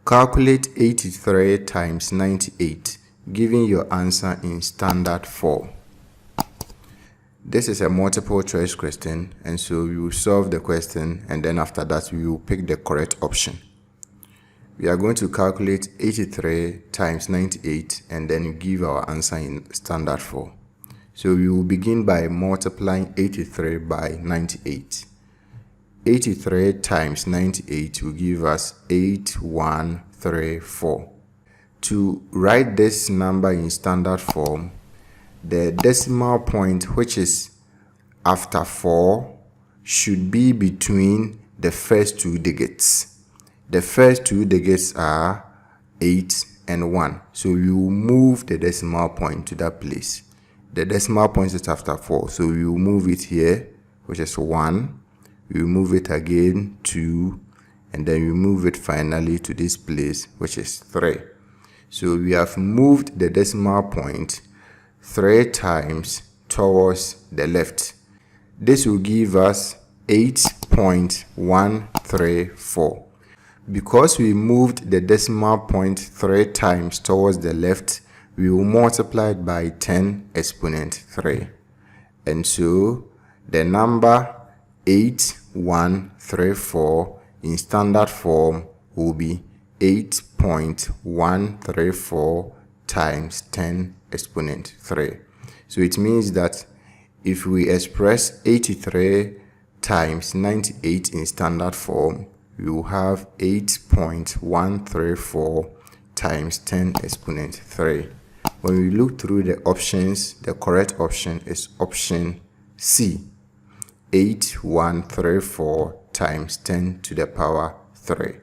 Calculate 83 times 98, giving your answer in standard form. This is a multiple choice question, and so we will solve the question, and then after that we will pick the correct option. We are going to calculate 83 times 98 and then give our answer in standard form. So we will begin by multiplying 83 by 98. 83 times 98 will give us 8134. To write this number in standard form, the decimal point, which is after 4, should be between the first two digits. The first two digits are 8 and 1. So we will move the decimal point to that place. The decimal point is after 4. So we will move it here, which is 1. We will move it again, 2. And then we move it finally to this place, which is 3. So we have moved the decimal point 3 times towards the left. This will give us 8.134. Because we moved the decimal point 3 times towards the left, we will multiply it by 10 exponent 3. And so the number 8134 in standard form will be 8.134 times 10 exponent 3. So it means that if we express 83 times 98 in standard form, we will have 8.134 times 10 exponent 3. When we look through the options, the correct option is option C, 8134 times 10 to the power 3.